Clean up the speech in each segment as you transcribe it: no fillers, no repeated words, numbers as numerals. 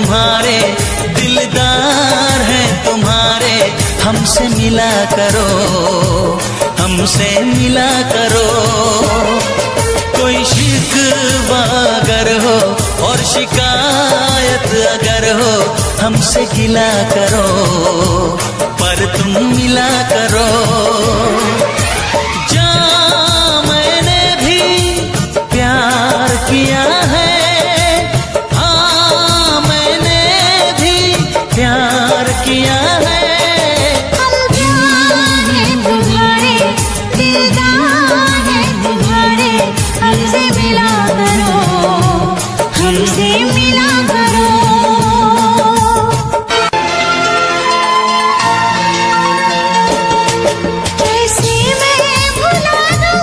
तुम्हारे, दिलदार हैं तुम्हारे, हमसे मिला करो, हमसे मिला करो। कोई शिकवा अगर हो और शिकायत अगर हो, हमसे गिला करो, पर तुम मिला करो। जहाँ मैंने भी प्यार किया है, हाँ मैंने भी प्यार किया है। हमसे मिला करो, हमसे मिला करो। कैसे मैं भुला दूँ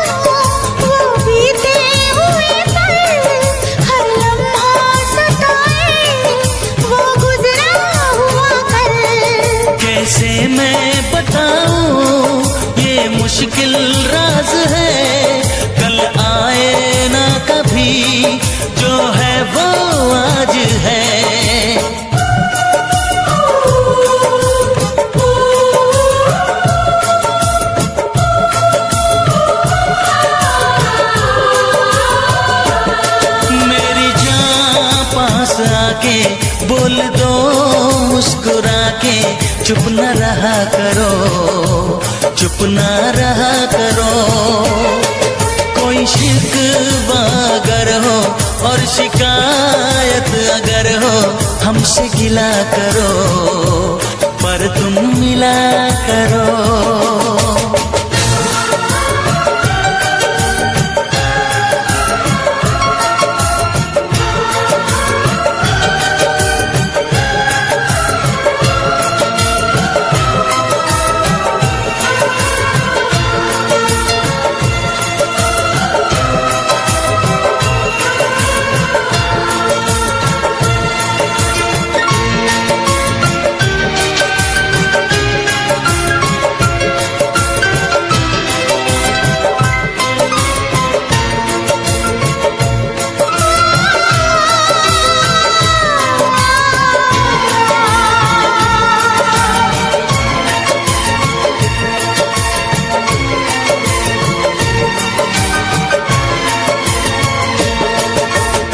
वो बीते हुए पल, हर लम्हा सताए वो गुजरा हुआ कल। कैसे मैं बताऊँ ये मुश्किल राज है, कल आए ना कभी, जो है वो आज है। मेरी जान पास आके बोल दो मुस्कुरा के, चुप न रहा करो, चुप न रहा करो। कोई शिकवा अगर हो और शिकायत अगर हो, हमसे गिला करो, पर तुम मिला करो।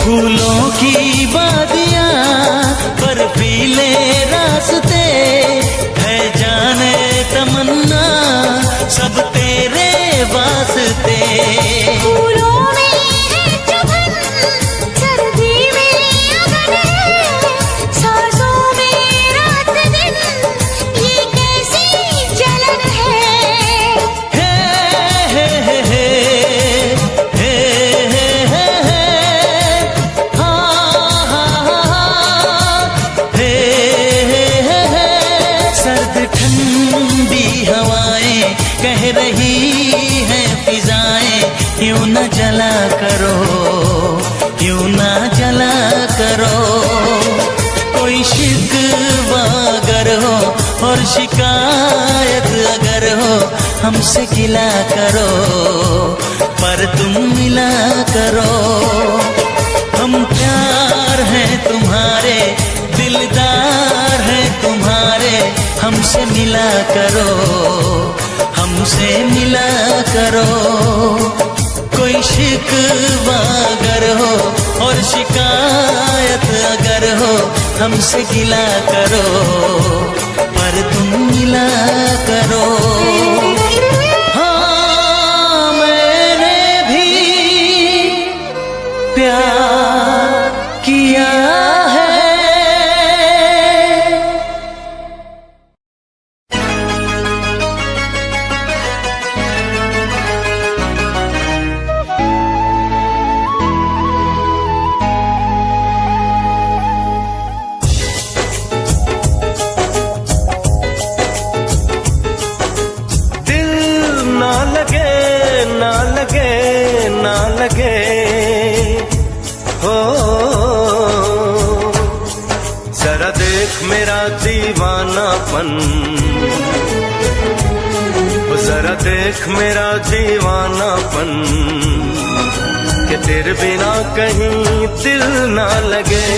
फूलों की वादियाँ, बर्फीले रास्ते, है जाने तमन्ना सब तेरे वास्ते। फूलों में है चुभन, सर्दी में अगन है, सांसों में रात दिन, ये कैसी जलन है। हे हे हे हे हे हे हे, हाँ हाँ हाँ, हे हे हे। सर्द ठंडी हवाएं कह रही हैं फिजाएं, यूं न जला करो, यूं न जला करो। कोई शिकवा अगर हो और शिकायत अगर हो, हमसे गिला करो, पर तुम मिला करो। हम प्यार हैं तुम्हारे, दिलदार हैं तुम्हारे, हमसे मिला करो, हमसे मिला करो। कोई शिकवा अगर हो और शिकायत अगर हो, हमसे गिला करो, पर तुम मिला करो। हाँ मैंने भी प्यार किया है। मेरा दीवानापन, जरा देख मेरा दीवानापन, कि तेरे बिना कहीं दिल ना लगे।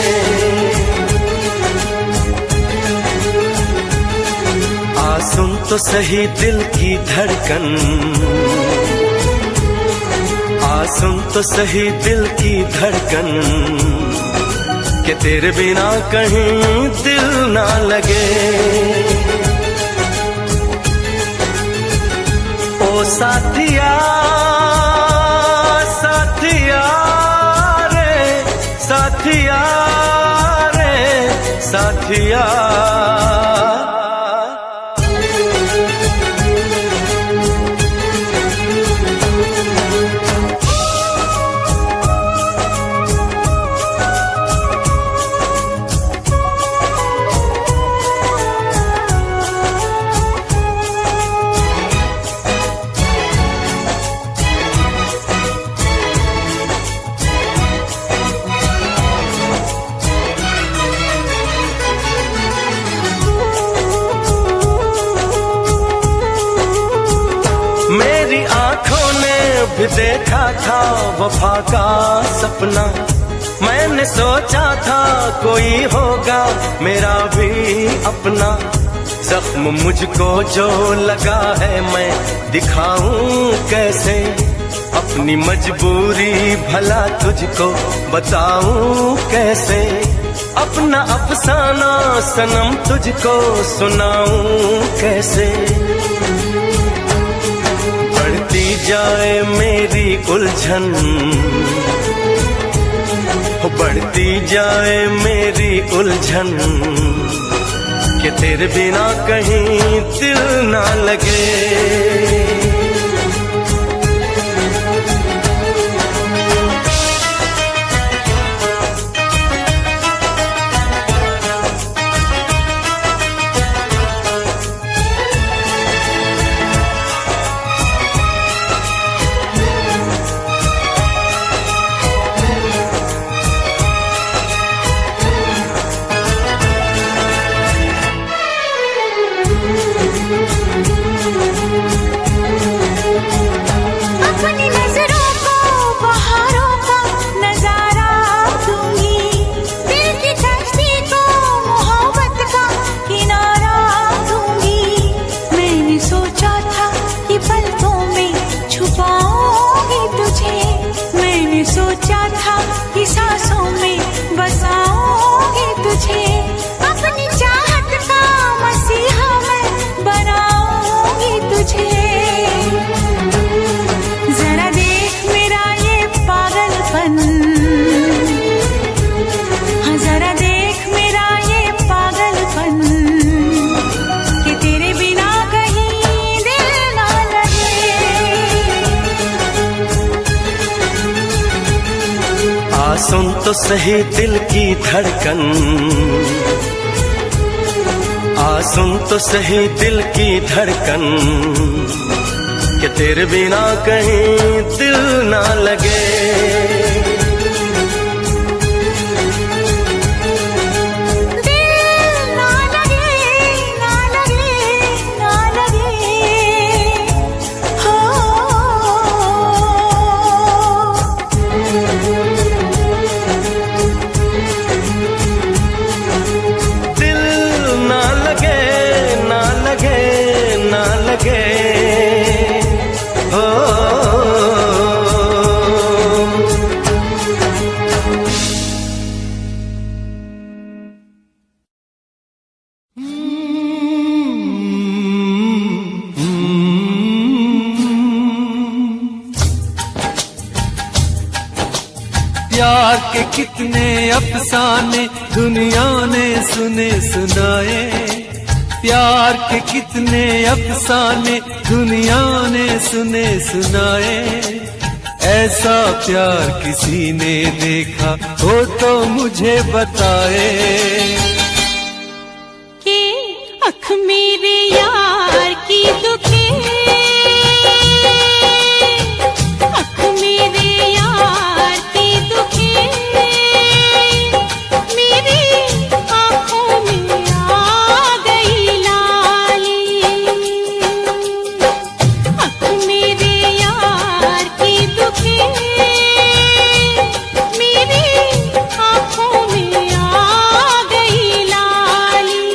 सुन तो सही दिल की धड़कन, आ सुन तो सही दिल की धड़कन, कि तेरे बिना कहीं दिल ना लगे। ओ साथिया साथिया रे, साथिया रे साथिया। मेरी आंखों ने भी देखा था वफा का सपना, मैंने सोचा था कोई होगा मेरा भी अपना। जख्म मुझको जो लगा है मैं दिखाऊं कैसे, अपनी मजबूरी भला तुझको बताऊं कैसे, अपना अफसाना सनम तुझको सुनाऊं कैसे। बढ़ती जाए मेरी उलझन, बढ़ती जाए मेरी उलझन, कि तेरे बिना कहीं दिल ना लगे। अपनी नजरों को बहारों का नजारा दूंगी, दिल की कश्ती को मोहब्बत का किनारा दूंगी। मैंने सोचा था कि पलकों में छुपाऊंगी तुझे, मैंने सोचा था कि सांसों में बसाऊंगी तुझे। अपनी चाहत का मसीहा मैं बनाऊंगी तुझे। जरा देख मेरा ये पागलपन, हाँ जरा देख मेरा ये पागलपन, कि तेरे बिना कहीं दिल ना लगे। आ सुन तो सही दिल की धड़कन, आ सुन तो सही दिल की धड़कन, कि तेरे बिना कहीं दिल ना लगे। दिल ना लगे, ना लगे, ना लगे, हो। दिल ना लगे, ना लगे, ना लगे, हो। प्यार के कितने अफसाने दुनिया ने सुने सुनाए, प्यार के कितने अफसाने दुनिया ने सुने सुनाए। ऐसा प्यार किसी ने देखा हो तो मुझे बताए। कि अख मेरे यार की दुखे, अख मेरे यार की दुखे, मेरी आँखों में आ गई लाली। अख मेरे यार की दुखे, मेरी आँखों में आ गई लाली।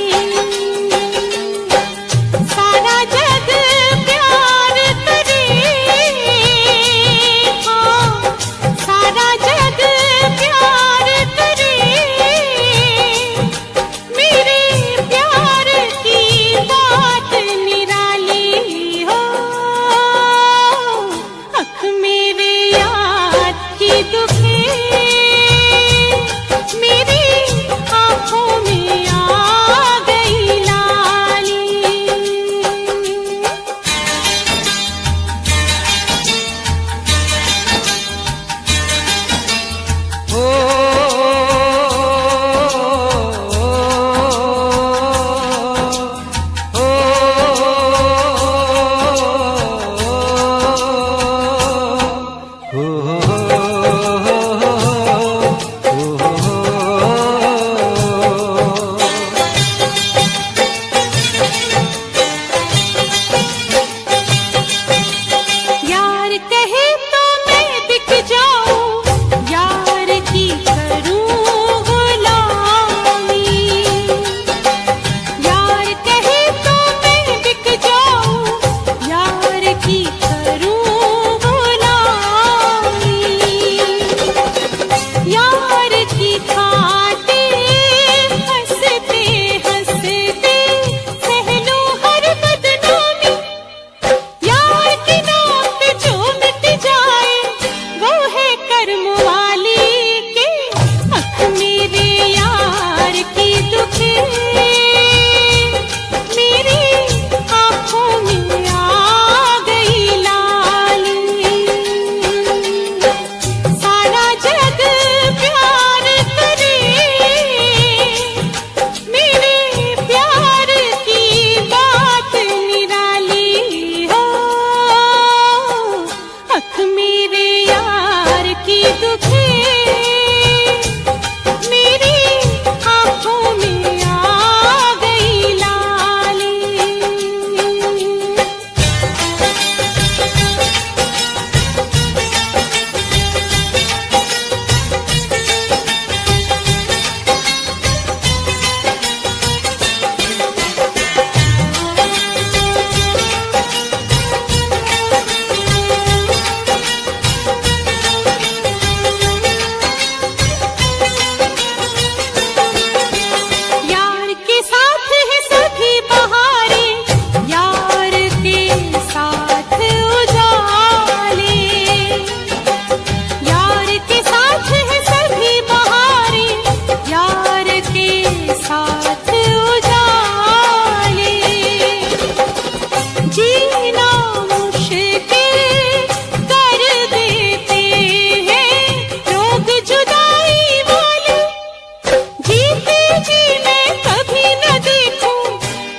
जीते जी मैं कभी न देखूं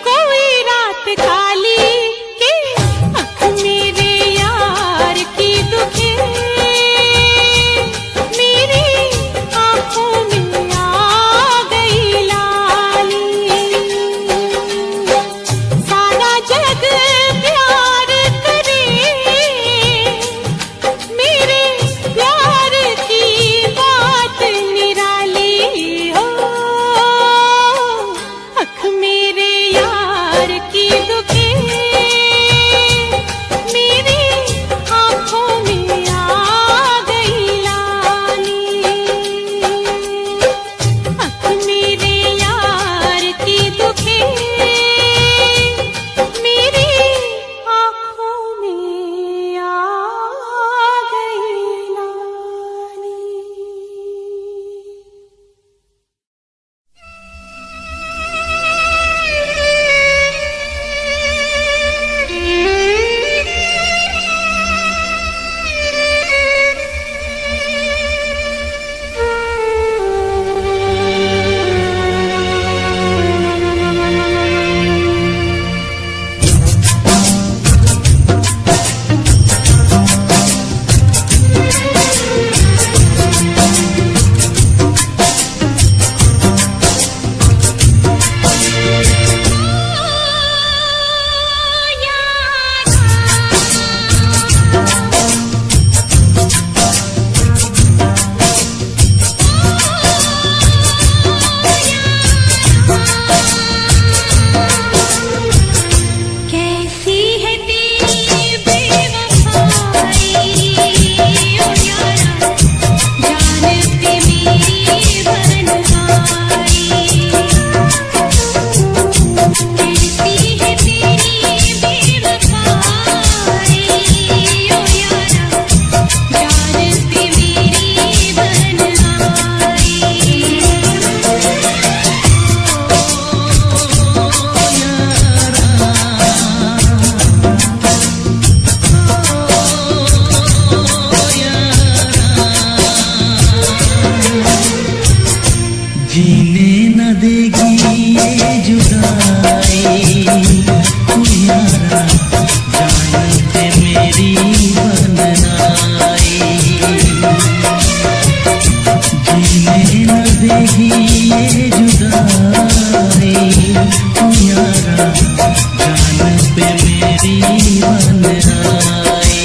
कोई रात खाली के आँख मेरे यार की दुखे मेरी आँखों में आ गई लाली। सारा जग प्यार करे मेरे प्यार की बात निराली हो। आँख मेरे यार की दुखे मेरी आँखों में आ गई लाली। आँख मेरे यार की दुखे मेरी आँखों में आ गई लाली। कैसी है तेरी बेवफाई ओ यारा, जान पे मेरी बन आई। कैसी है तेरी बेवफाई ओ यारा, जान पे मेरी बन आई। जीने न देगी ये जुदाई तू यारा, जान पे मेरी बन आई। जीने न देगी ये जुदाई तू यारा, जान पे मेरी बन आई।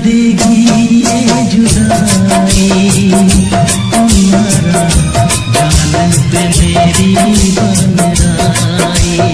देगी ये जुदाई, तुम्हारा जान पे मेरी बन आई।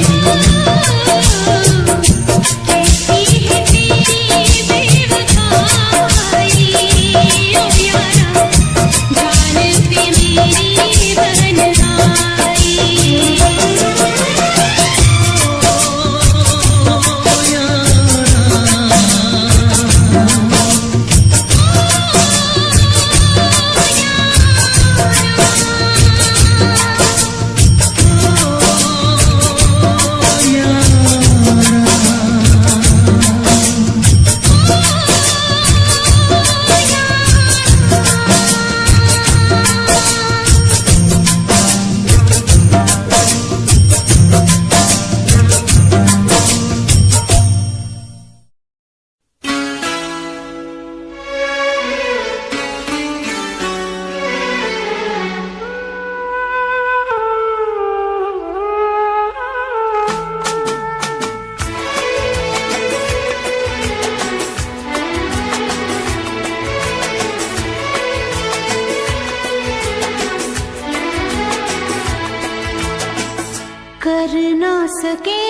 कर ना सके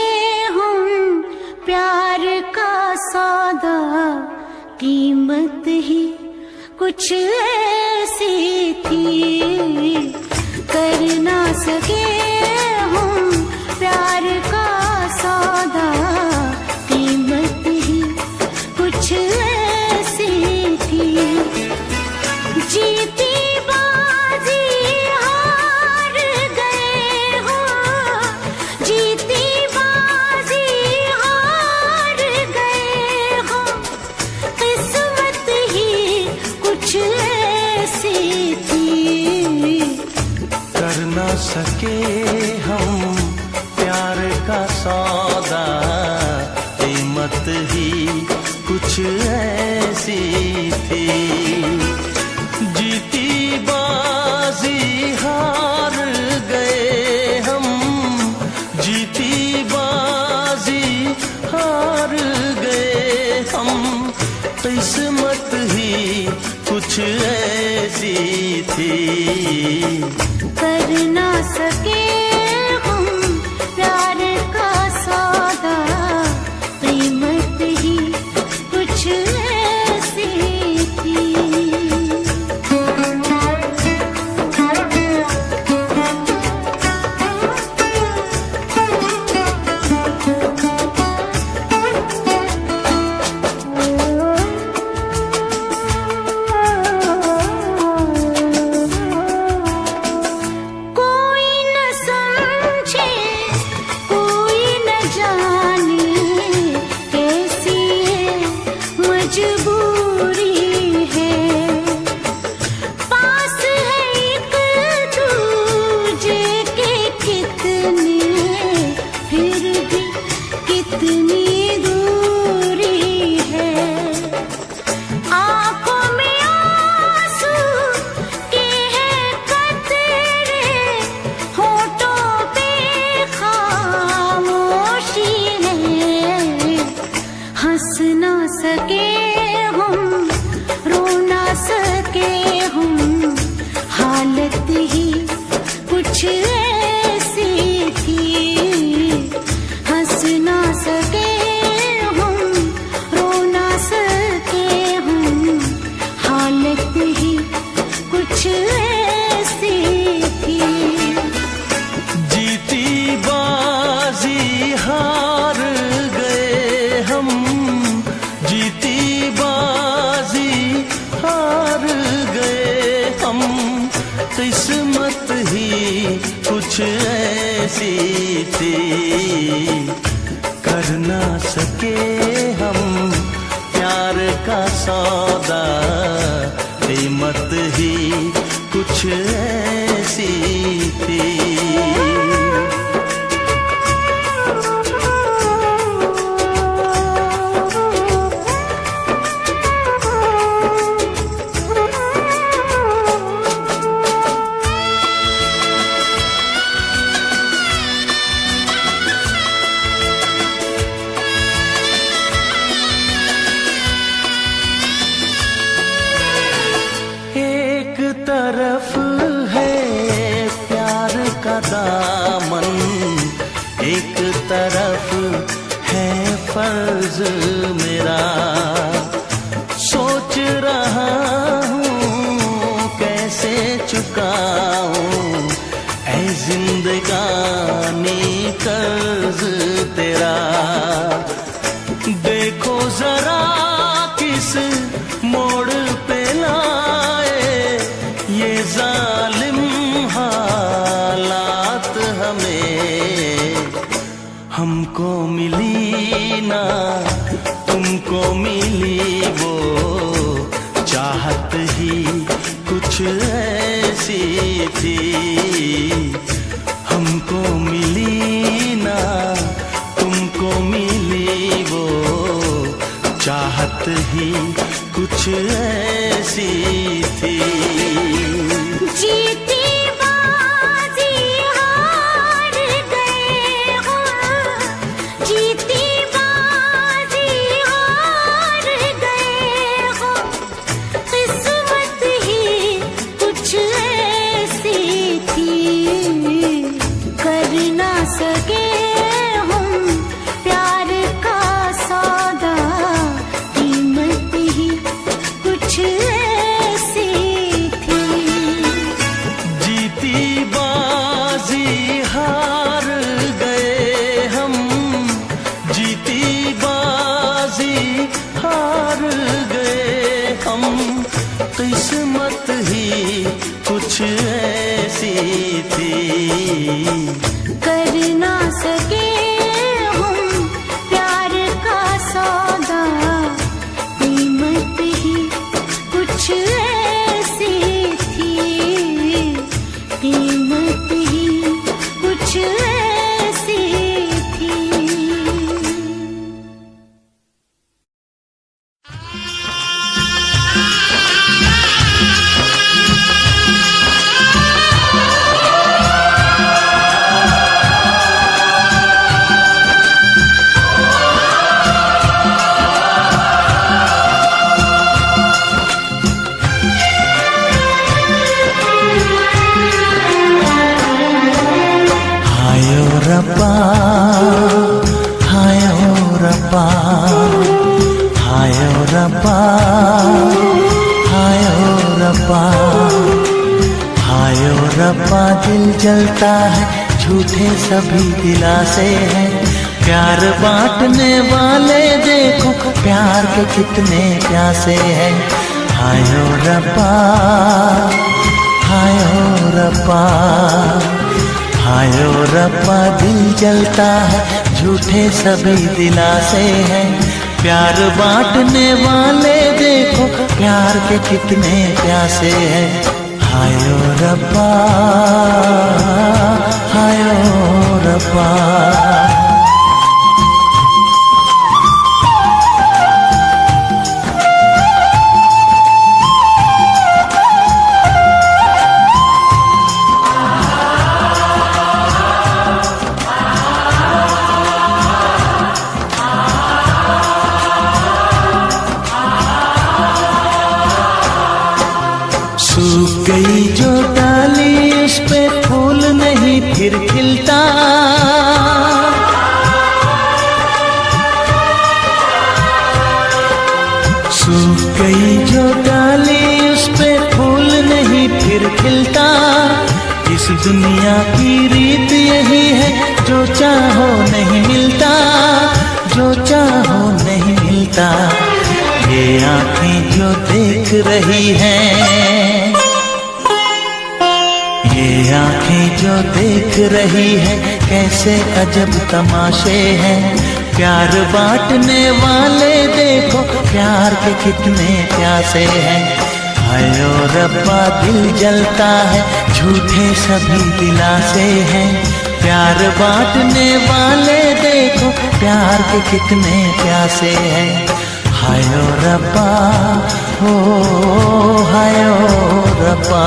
हम प्यार का सौदा, कीमत ही कुछ ऐसी थी। कर ना सके हम प्यार का सौदा, कीमत ही कुछ ऐसी थी। जीती बाजी हार गए हो, जीती बाजी हार गए हो, किस्मत ही कुछ ऐसी थी। कर ना सके हम प्यार का सौदा, कीमत ही कुछ ऐसी थी। जीती बाजी हार गए हम, जीती बाजी हार गए हम, किस्मत ही कुछ ऐसी थी। कर ना सके हम प्यार का सौदा, कीमत ही कुछ ऐसी थी। किस्मत ही कुछ ऐसी थी। कर ना सके हम प्यार का सौदा, कीमत ही कुछ ऐसी थी। रहा हूँ कैसे चुकाऊं ऐ जिंदगानी कर्ज तेरा। देखो जरा किस मोड़ पे लाए ये जालिम हालात हमें। हमको मिली ना तुमको मिली वो चाहत ही कुछ ऐसी थी। हमको मिली ना तुमको मिली वो चाहत ही कुछ ऐसी थी। जीती बाजी हार गए हो, जीती बाजी हार गए हो। किस्मत ही कुछ ऐसी थी, कर ना सके हम प्यार का सौदा। कीमत ही कुछ ऐसी थी। जीती बाजी हार गए हम, जीती बाजी हार गए हम। किस्मत ही कुछ ऐसी थी, कर ना सके हम प्यार का सौदा। कीमत ही कुछ ऐसी थी, कीमत ही कुछ ऐसी थी। हायो रब्बा हायो रब्बा हायो रब्बा हायो रब्बा हायो रब्बा। दिल जलता है झूठे सभी दिलासे हैं। प्यार बांटने वाले देखो प्यार के कितने प्यासे हैं। हायो रब्बा हायो रब्बा हायो रब्बा। दिल जलता है झूठे सभी दिलासे हैं। प्यार बांटने वाले देखो प्यार के कितने प्यासे हैं। हायो रब्बा हायो रब्बा। सूख गई जो डाली उस पे फूल नहीं फिर खिलता। सूख गई जो डाली उस पे फूल नहीं फिर खिलता। इस दुनिया की रीत यही है जो चाहो नहीं मिलता, जो चाहो नहीं मिलता। ये आँखें जो देख रही हैं, ये आँखें जो देख रही है कैसे अजब तमाशे हैं। प्यार बांटने वाले देखो प्यार के कितने प्यासे हैं। हायो रब्बा दिल जलता है झूठे सभी दिलासे हैं। प्यार बांटने वाले देखो प्यार के कितने प्यासे हैं। हायो रब्बा हो हायो रब्बा।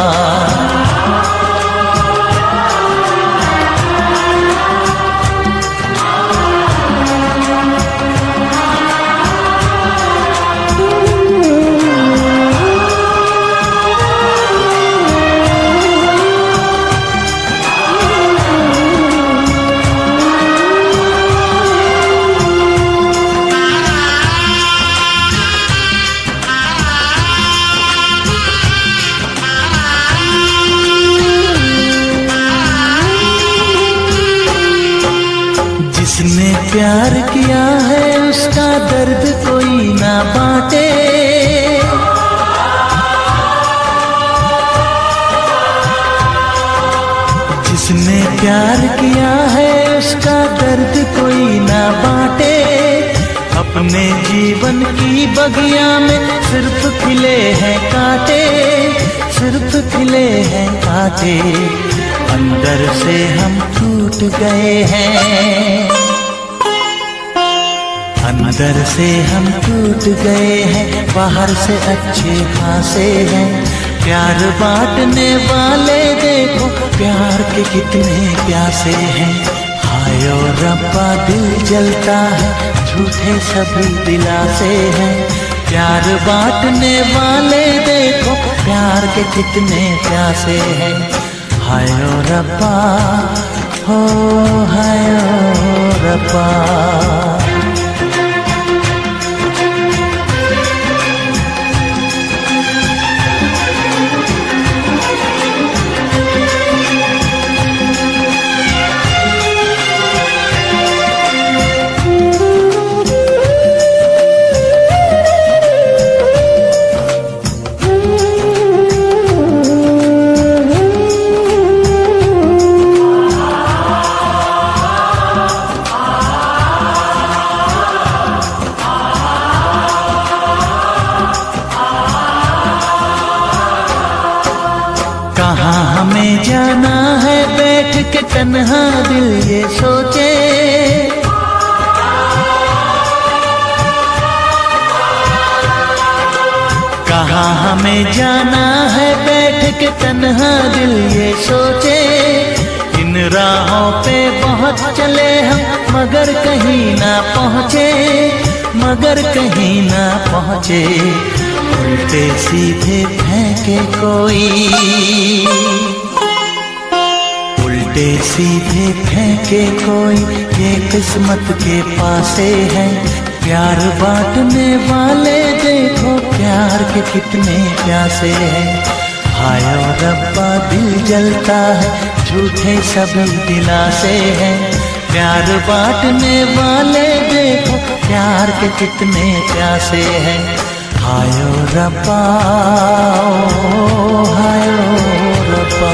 बांटे। जिसने प्यार किया है उसका दर्द कोई ना बांटे। अपने जीवन की बगिया में सिर्फ खिले हैं कांटे, सिर्फ खिले हैं कांटे। अंदर से हम टूट गए हैं, अंदर से हम टूट गए हैं, बाहर से अच्छे खासे हैं। प्यार बांटने वाले देखो प्यार के कितने प्यासे हैं। हाय ओ रब्बा दिल जलता है, झूठे सभी दिलासे हैं। प्यार बांटने वाले देखो प्यार के कितने प्यासे हैं। हाय ओ रब्बा, हो हाय ओ रब्बा। हमें जाना है बैठ के तन्हा दिल ये सोचे। कहाँ हमें जाना है बैठ के तन्हा दिल ये सोचे। इन राहों पे बहुत चले हम मगर कहीं ना पहुँचे, मगर कहीं ना पहुँचे। उल्टे सीधे फेंके कोई, उल्टे सीधे फेंके कोई, ये किस्मत के पासे है। प्यार बांटने वाले देखो प्यार के कितने प्यासे हैं। हाय ओ रब्बा दिल जलता है, झूठे सभी दिलासे हैं। प्यार बांटने वाले देखो प्यार के कितने प्यासे हैं। हाय ओ रब्बा, ओ हाय ओ रब्बा।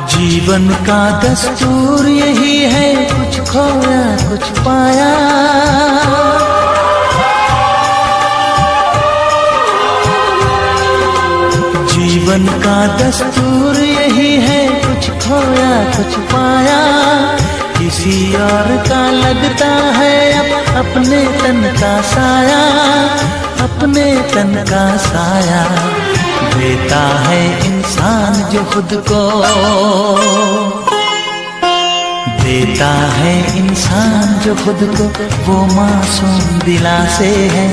जीवन का दस्तूर यही है, कुछ खोया कुछ पाया। जीवन का दस्तूर यही है, कुछ खोया कुछ पाया। किसी और का लगता है अब अपने तन का साया, अपने तन का साया। देता है इंसान जो खुद को, देता है इंसान जो खुद को, वो मासूम दिलासे है।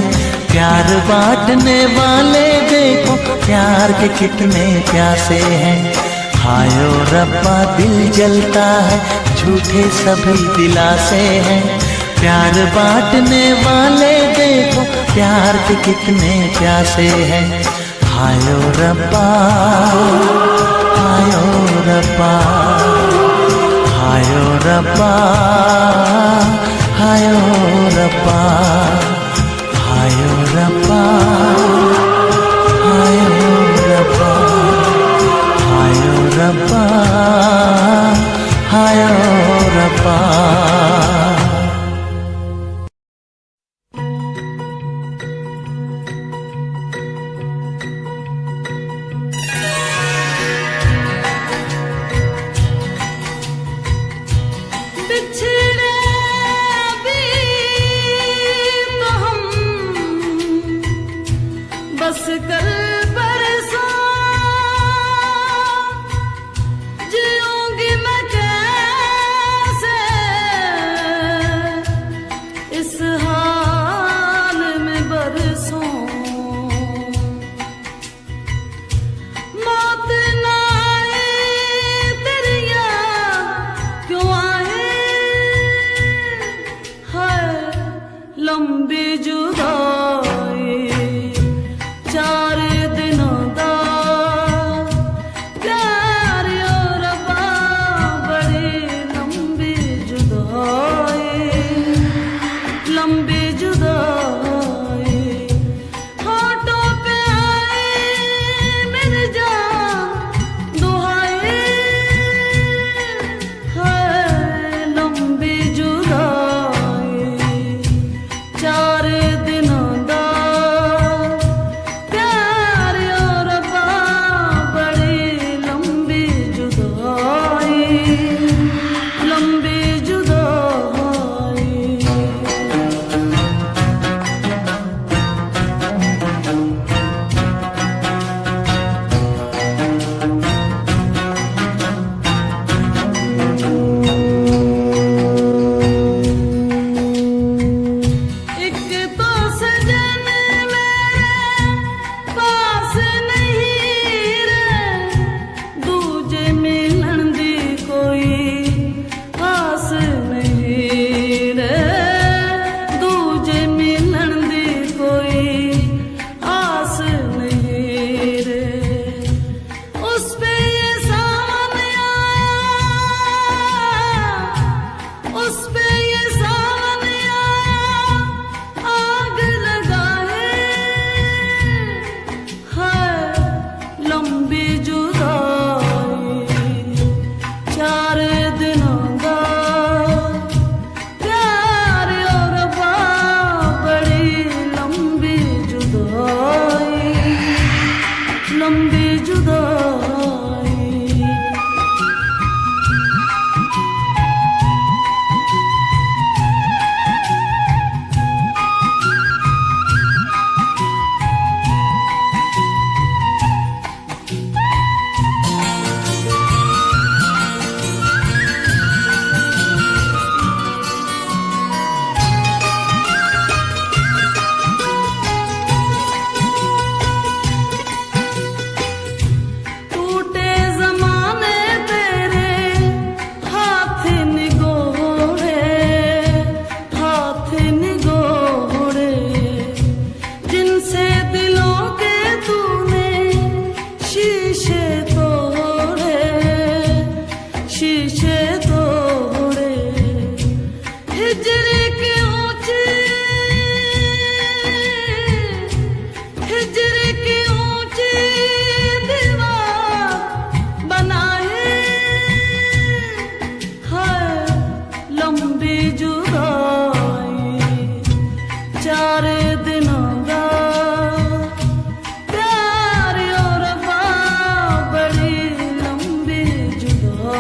प्यार बांटने वाले देखो प्यार के कितने प्यासे हैं। हाय ओ रब्बा दिल जलता है, झूठे सभी दिलासे हैं। प्यार बांटने वाले देखो प्यार के कितने प्यासे हैं। हाय ओ रब्बा, हाय ओ रब्बा, हाय ओ रब्बा, हाय ओ रब्बा, हाय ओ रब्बा, हाय ओ रब्बा, हाय ओ रब्बा, हाय ओ रब्बा। बिछड़े भी तो हम बस कल परसों जीऊंगी मैं कैसे इस हाल में बरसों मौत ना आए तेरी याद क्यों आए है लंबी जुदाई 4 दिनों दा प्यार और रब्बा बड़ी लंबी जुदाई होठों पे आए मेरी जान दुहाई है लंबी जुदाई 4 दिनों दा प्यार और रब्बा बड़ी लंबी जुदाई एक तो सजन मेरे पास नहीं रे दूजे मिलन दी कोई आस नहीं रे दूजे मिलन दी कोई आस नहीं रे उस पे ये सावन आया उस पे ये सावन आया आग लगाए है लंबी जुदाई 4 दिनों दा प्यार और रब्बा बड़ी लंबी जुदाई टूटे ज़माने तेरे हाथ निगोड़े जिनसे दिलों के तूने शीशे तोड़े हिजर के ऊंचे दीवार बनाए है लंबी जुदाई 4 दिनों दा प्यार और रब्बा बड़ी लंबी जुदाई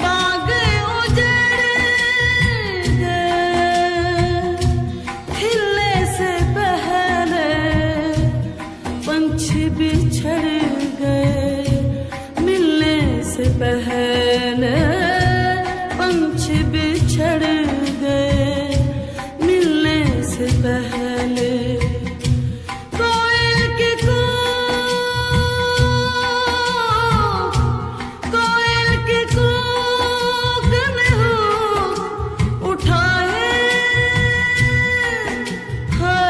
बाग उजड़ गए खिलने से पहले पंछी बिछड़ गए मिलने से पहले पंछी बिछड़ गए मिलने से पहले कोयल की कूक ने उठाए है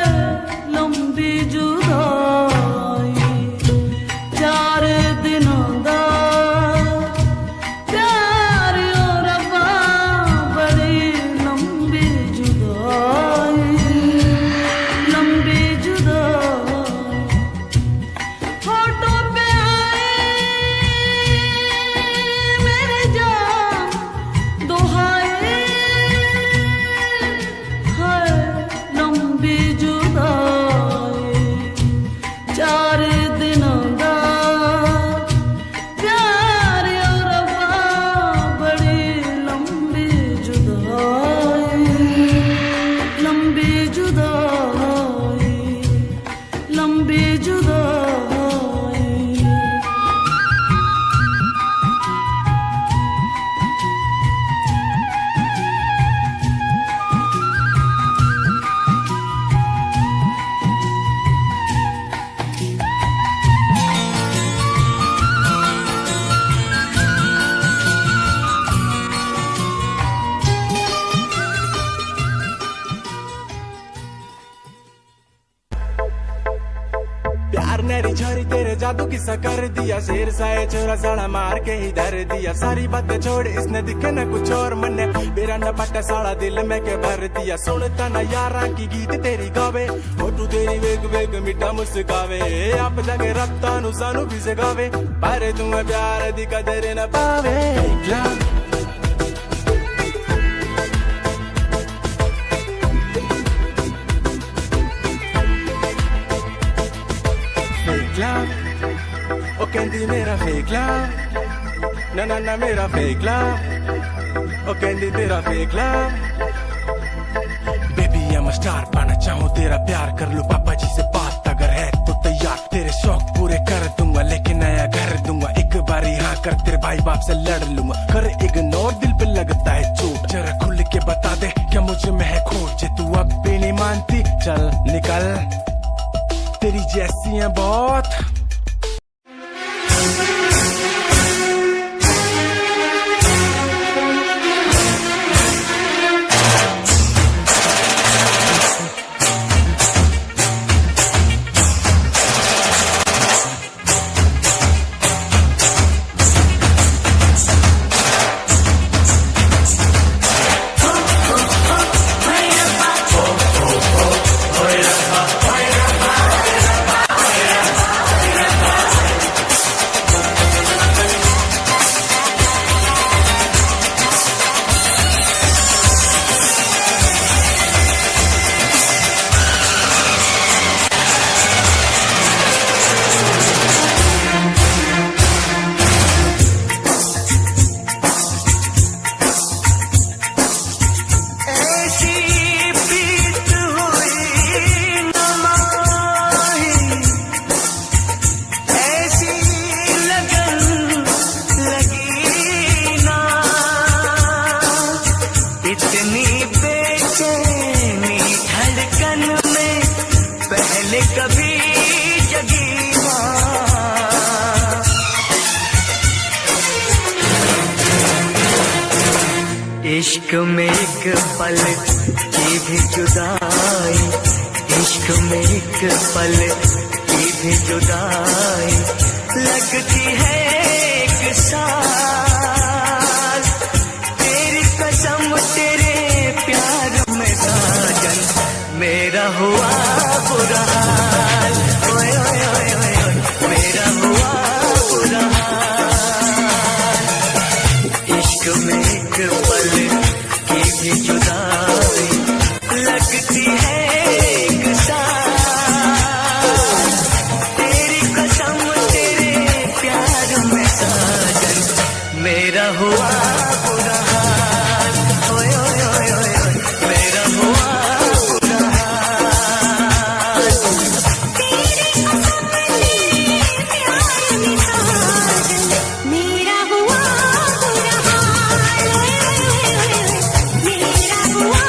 लंबी जुदाई 4 दिनों दा प्यार छोरी तेरे जादू किस्सा कर दिया, शेर साए छोरा साड़ा मार के ही धर दिया। सारी बातें छोड़ इसने दिखे न कुछ और मन्ने, मेरा न पटा साड़ा दिल में के भर दिया। सुनता न यारा की गीत तेरी गावे, होठू तेरी वेग वेग मिठा मुस्कावे। आप जगे रफ्ता नु सानू भी सिखावे, पर तुम्हें प्यार दी कदर न पावे। O Candy मेरा fake love, ना ना ना मेरा fake love, O Candy तेरा fake love। Baby I'm a star, पाना चाहूँ तेरा प्यार, कर लो पापा जी से बात अगर है तो तैयार। तेरे शौक पूरे कर दूंगा, लेकिन नया घर दूंगा। एक बारी हाँ कर, तेरे भाई बाप से लड़ लूंगा। कर इग्नोर, दिल पे लगता है चोट, जरा खुल के बता दे क्या मुझ में है खोट। जे तू अब भी नहीं मानती चल निकल, तेरी जैसी है बहुत। इश्क में एक पल की भी जुदाई, इश्क में एक पल की भी जुदाई लगती है एक साल। तेरी कसम तेरे प्यार में साजन, मेरा हुआ बुरा हाल। ओए ओए ओए ओए ओए, मेरा हुआ बुरा हाल। इश्क में एक पल की भी जुदाई लगती है एक साल। तेरी कसम तेरे प्यार में साजन, मेरा हुआ बुरा हाल। ओए ओए ओए ओए ओए, मेरा हुआ बुरा हाल। तेरी कसम तेरे प्यार में साजन, मेरा हुआ बुरा हाल। मेरा हुआ बुरा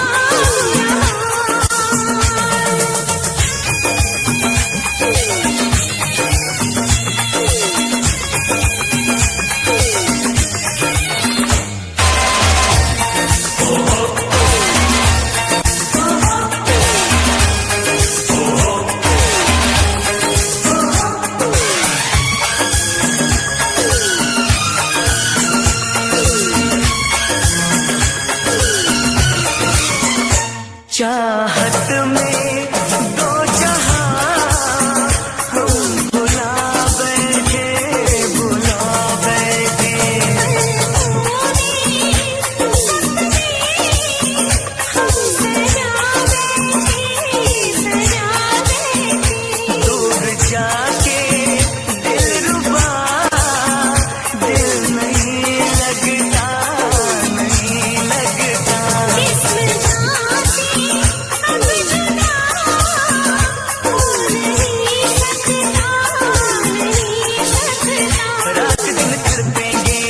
चाहत में दो जहां हम भुला बैठे, भुला बैठे। दूर जाके दिलरुबा, दिल नहीं लगता, नहीं लगता। रात दिन तड़पेंगे,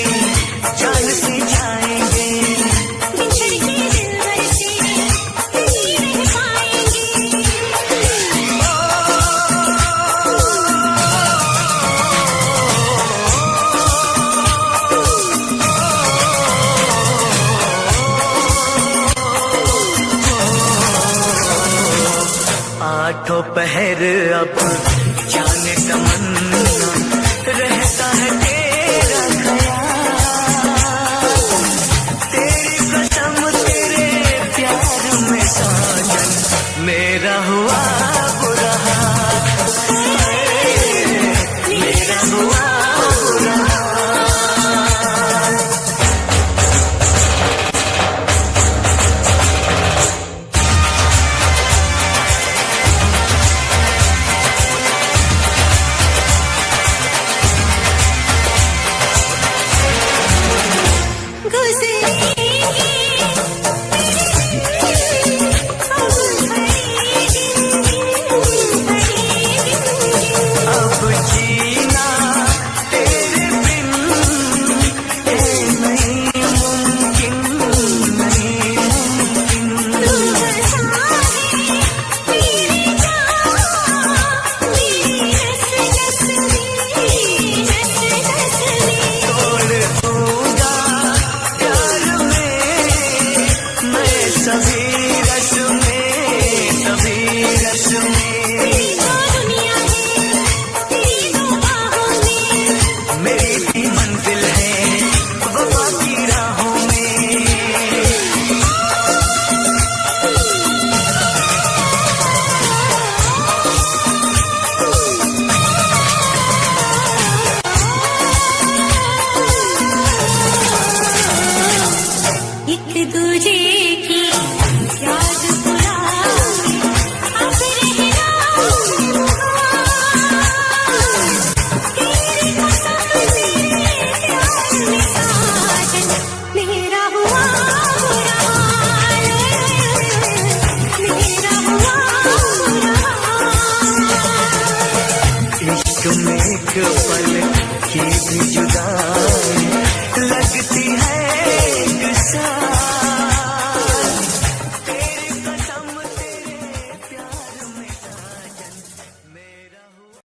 जान से जाएंगे, बिछड़ के दिलबर से नहीं रह पाएंगे। आठों पहर अब जाने तमन्ना एक दूजे की याद बुलाए अब रहना तेरी कसम तेरे प्यार में साजन मेरा हुआ बुरा हाल मेरा हुआ बुरा हाल इश्क में एक पल की भी जुदाई लगती है एक साथ तेरी कसम तेरे प्यार में साजन मेरा हुआ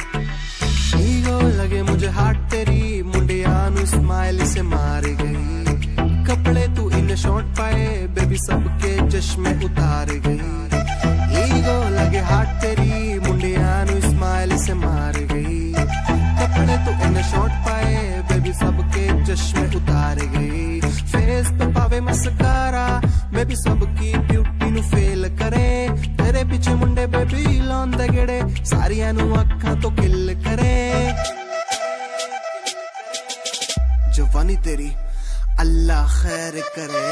ईगो लगे मुझे हाट तेरी मुंडिया नु स्माइल से मार गई कपड़े तू इन शॉर्ट पाए बेबी सबके चश्मे उतार गई ईगो लगे हाट तेरी मुंडिया नु स्माइल से मार गई कपड़े तू इन शॉर्ट पाए बेबी सबके चश्मे उतार गई फेस पे पावे मस्कारा बेबी सबकी ब्यूटी नु फेल करे तेरे पीछे मुंडे बेबी लौंदे गेड़े सारियां नु अखां तो किल करे जवानी तेरी अल्लाह खैर करे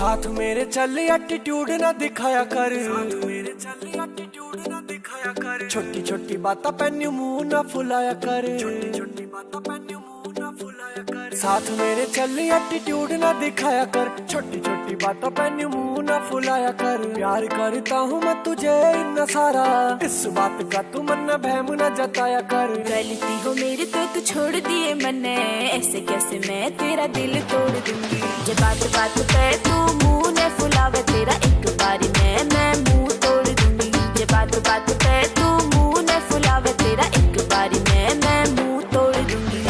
साथ मेरे चल एटीट्यूड ना दिखाया कर, छोटी छोटी बातों पे न्यू मुंह ना फुलाया कर, साथ मेरे चल एटीट्यूड ना दिखाया कर, छोटी छोटी बातों पे न्यू मुंह ना फुलाया कर। प्यार करता हूँ मैं तुझे इतना सारा, इस बात का तू मन न बहम न जताया कर। गलती हो मेरी तो तू छोड़ दिए मन्ने, ऐसे कैसे मैं तेरा दिल तोड़ दूंगी। जब बात बात पे तू मुंह न फुलावे, तेरा एक बारी मैं मुंह तोड़ दूंगी। जब बात बात पे तू मुंह न फुलावे, तेरा एक बारी मैं मुंह तोड़ दूंगी।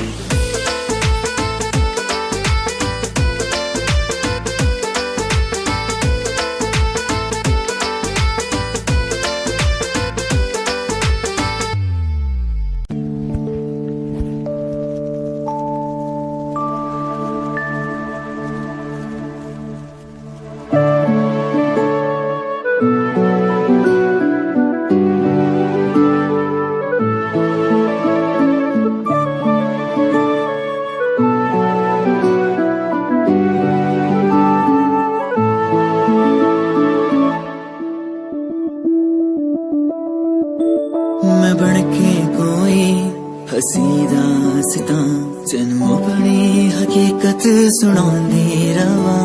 सुनांदी रवा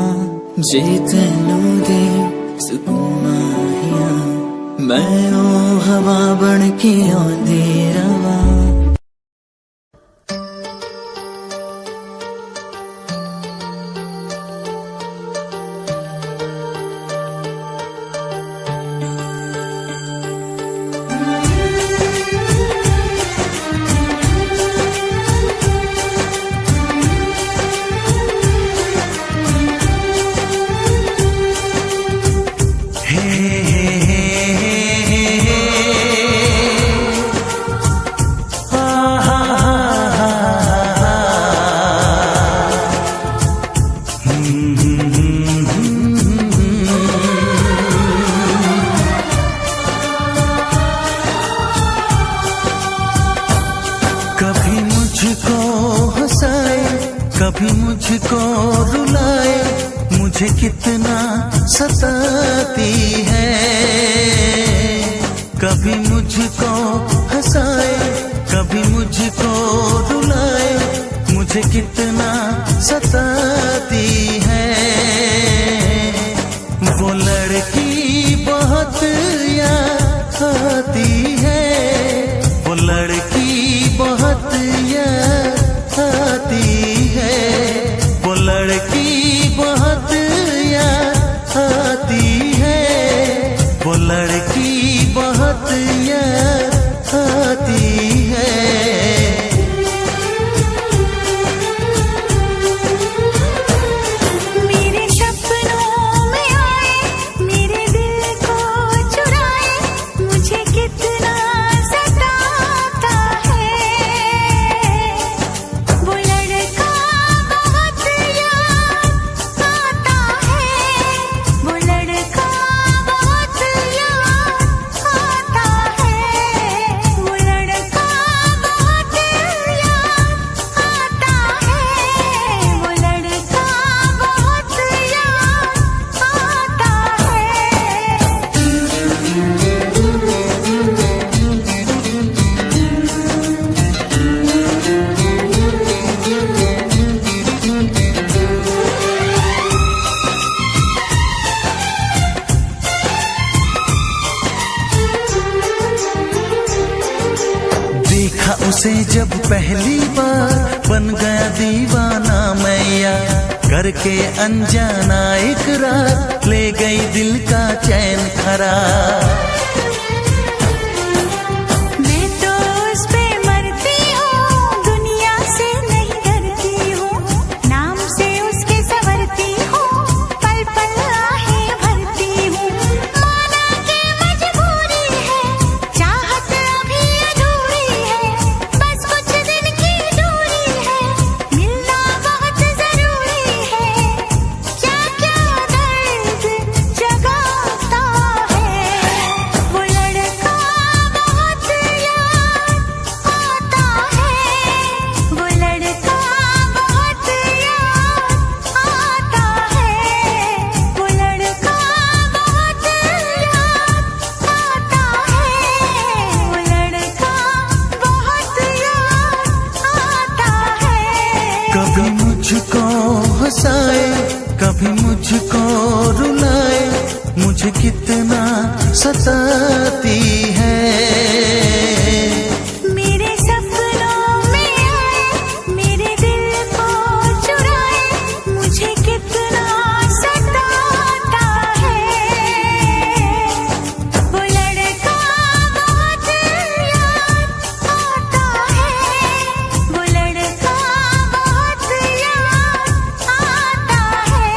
जे तैनू दे सुकून माहिया, मैं ओ हवा बन के आंदी रवा। कभी मुझको रुलाए, मुझे कितना सताती है। कभी मुझको हंसाए, कभी मुझको रुलाए, मुझे कितना सताती है। वो लड़की बहुत याद आती है, वो लड़की बहुत याद आती है, वो लड़की बहुत याद आती है, वो लड़की बहुत याद आती है। मेरे सपनों में आए, मेरे दिल को चुराए, मुझे कितना सताता है। वो लड़का बहुत याद आता है, वो लड़का बहुत याद आता है, वो लड़का बहुत याद आता है, वो लड़का बहुत याद आता देखा उसे जब पहली बार, बन गया दीवाना मैया। करके अनजाना इकरार, ले गई दिल का चैन खराब। मैं तो उस पे मरती हूँ, दुनिया से नहीं डरती हूँ, नाम से उसके संवरती हूँ, पल पल आहें भरती हूँ। माना के मजबूरी है, चाहत अभी अधूरी है, बस कुछ दिन की दूरी है, मिलना बहुत जरूरी है। क्या क्या दर्द जगाता है वो कभी मुझको हंसाए, कभी मुझको रुलाए, मुझे कितना सताती है। मेरे सपनों में आए, मेरे दिल को चुराए, मुझे कितना सताता है। वो लड़का बहुत याद आता है, वो लड़का बहुत याद आता है।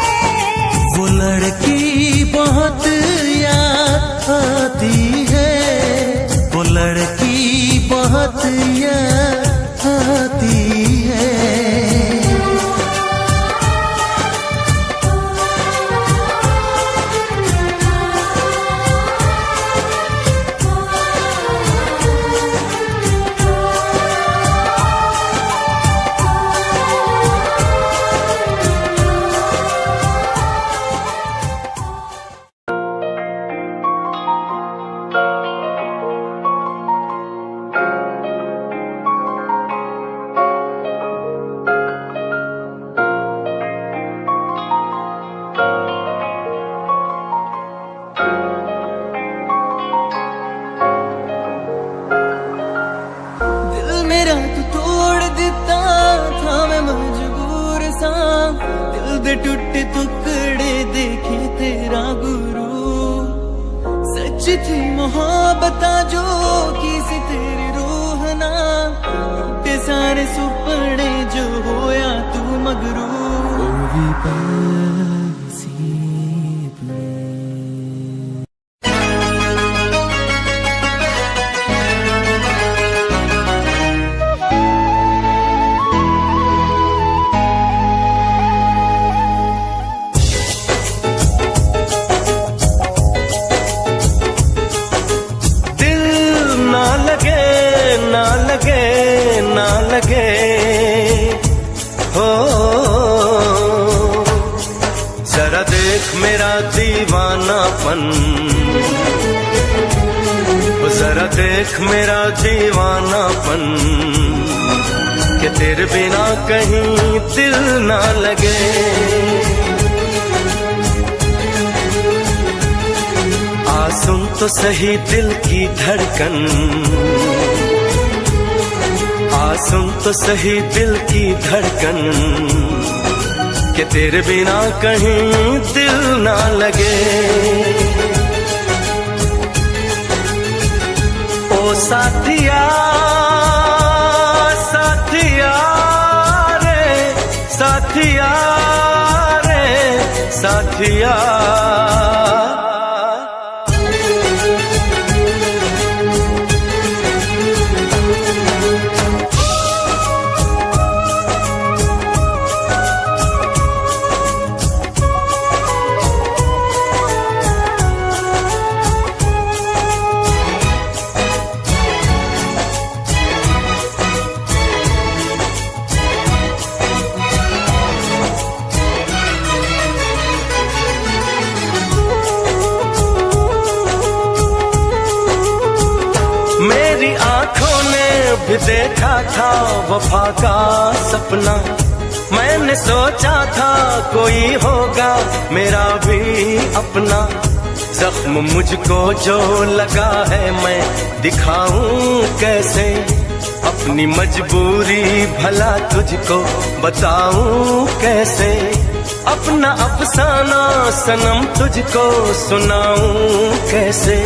वो लड़की बहुत याद आती है, वो लड़की बहुत याद आती है। मेरा तू तोड़ दिता था, मैं मजबूर सा, दिल दे टुटे टुकड़े देखे तेरा गुरु। सच थी मोहब्बत जो की सी तेरी रूह ना, टूटे सारे सुपने जो होया तू मगरू। हो जरा देख मेरा दीवानापन, जरा देख मेरा दीवानापन, कि तेरे बिना कहीं दिल ना लगे। आ सुन तो सही दिल की धड़कन, आ सुन तो सही दिल की धड़कन, कि तेरे बिना कहीं दिल ना लगे। ओ साथिया साथिया रे, साथिया रे साथिया। भी देखा था वफा का सपना, मैंने सोचा था कोई होगा मेरा भी अपना। जख्म मुझको जो लगा है मैं दिखाऊं कैसे, अपनी मजबूरी भला तुझको बताऊं कैसे। अपना अफसाना सनम तुझको सुनाऊं कैसे।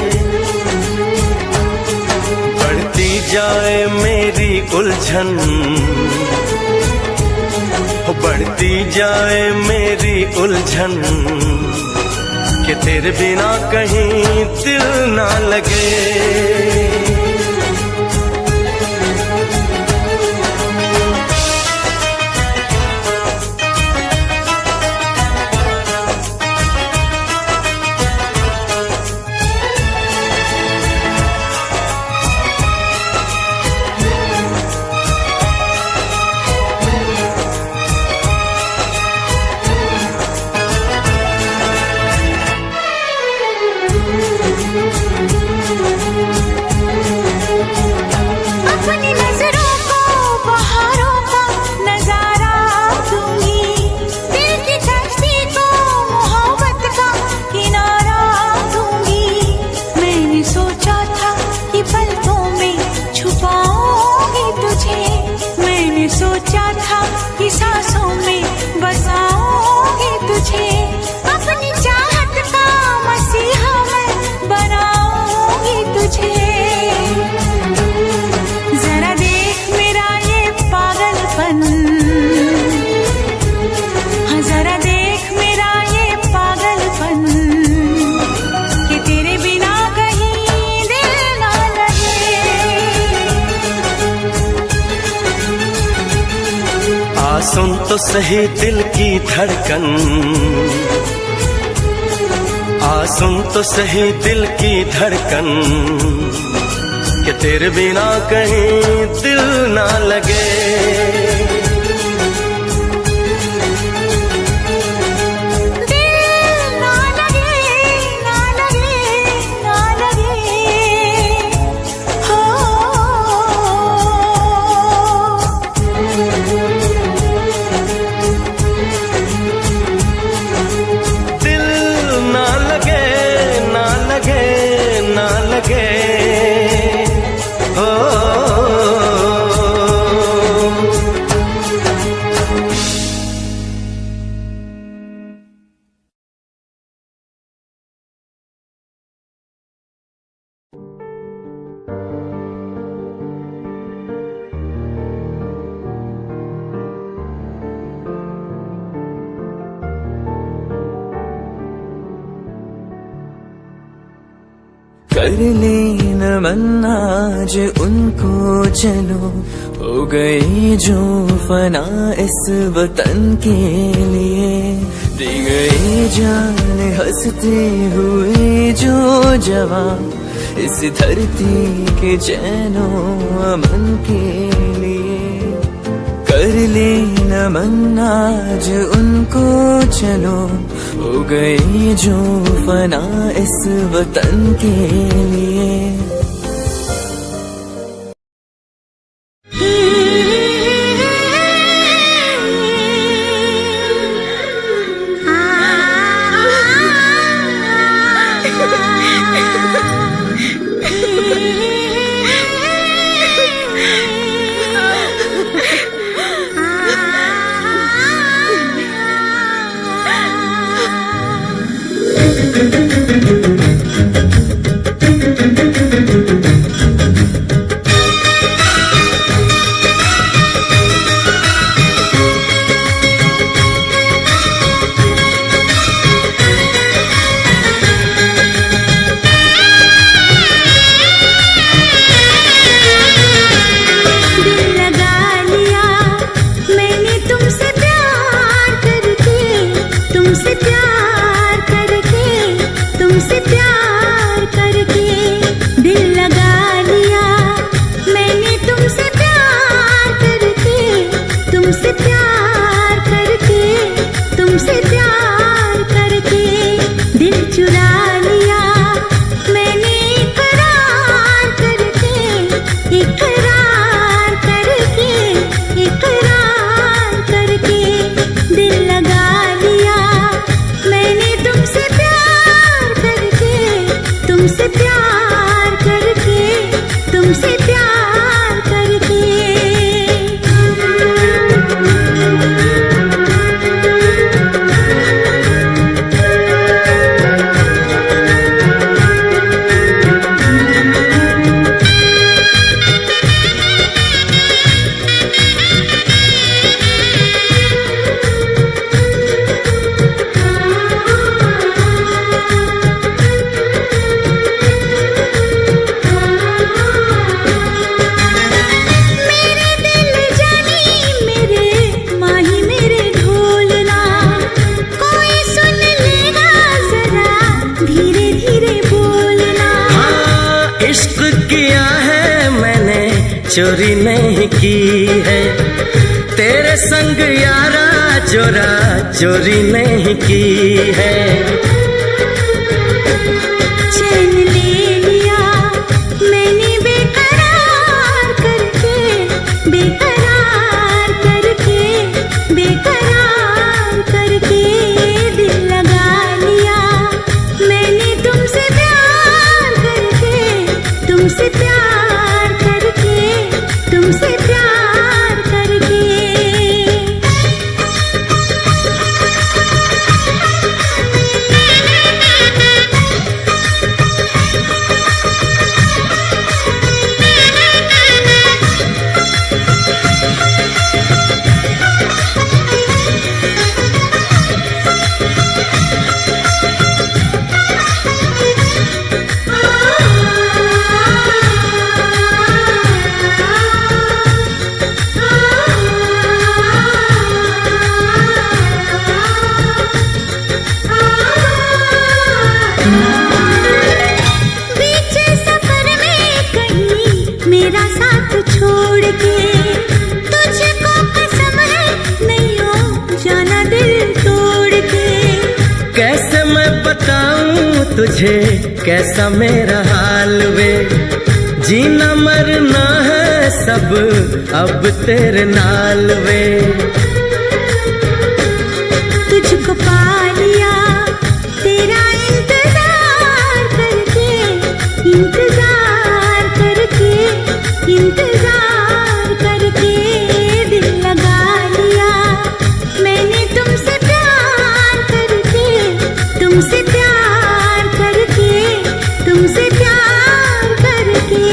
बढ़ती जाए मेरी उलझन, बढ़ती जाए मेरी उलझन, कि तेरे बिना कहीं दिल ना लगे। तो सही दिल की धड़कन, सुन तो सही दिल की धड़कन, कि तेरे बिना कहीं दिल ना लगे। कर लेना मन आज उनको, चलो हो गई जो फना इस वतन के लिए, दी गई जान हंसते हुए जो जवान इस धरती के चैनो अमन के लिए। कर लेना मन आज उनको, चलो हो गई जो फना इस वतन के लिए। चोरी नहीं की है तेरे संग यारा, चोरा चोरी नहीं की है। चैन ले लिया मैंने बेकरार करके, बेकरार करके, बेकरार करके। दिल लगा लिया मैंने तुमसे प्यार करके, तुमसे प्यार करके, तुमसे प्यार करके। तुझे कैसा मेरा हाल वे, जीना मरना है सब अब तेरे नाल वे। तुझको पा लिया तेरा इंतजार करके, इंतजार करके, इंतजार करके दिल लगा लिया मैंने तुमसे प्यार करके, तुमसे प्यार करके, तुमसे प्यार करके।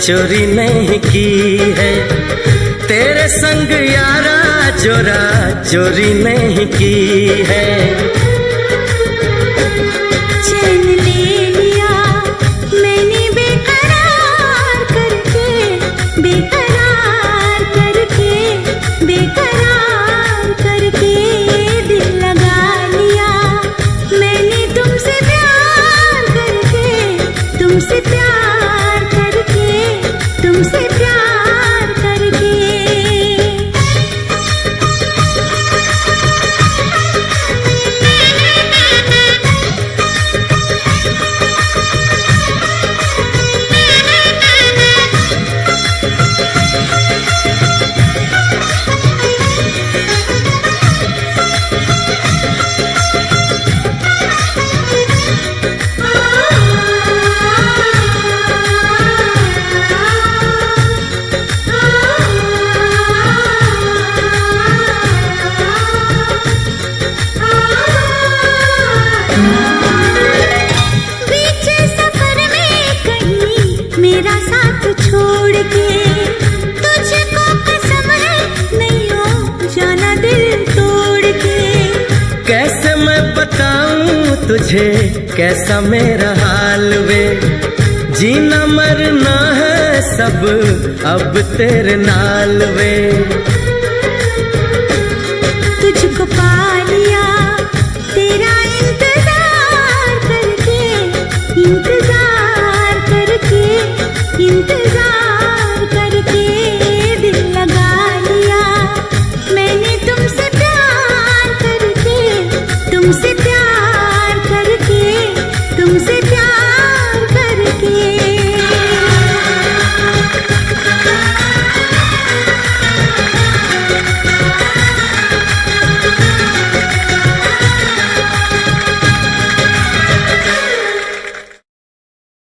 चोरी नहीं की है तेरे संग यारा, चोरा चोरी नहीं की है। चैन ले लिया मैंने बेकरार करके, बेकरार करके, बेकरार करके दिल लगा लिया मैंने तुमसे प्यार करके, तुमसे प्यार करके, तुमसे प्यार करके। मेरा साथ छोड़ के तुझको कसम है नहीं हो जाना दिल तोड़ के। कैसे मैं बताऊं तुझे कैसा मेरा हाल वे, जीना मरना है सब अब तेरे नाल वे। तुझको पा लिया तेरा इंतजार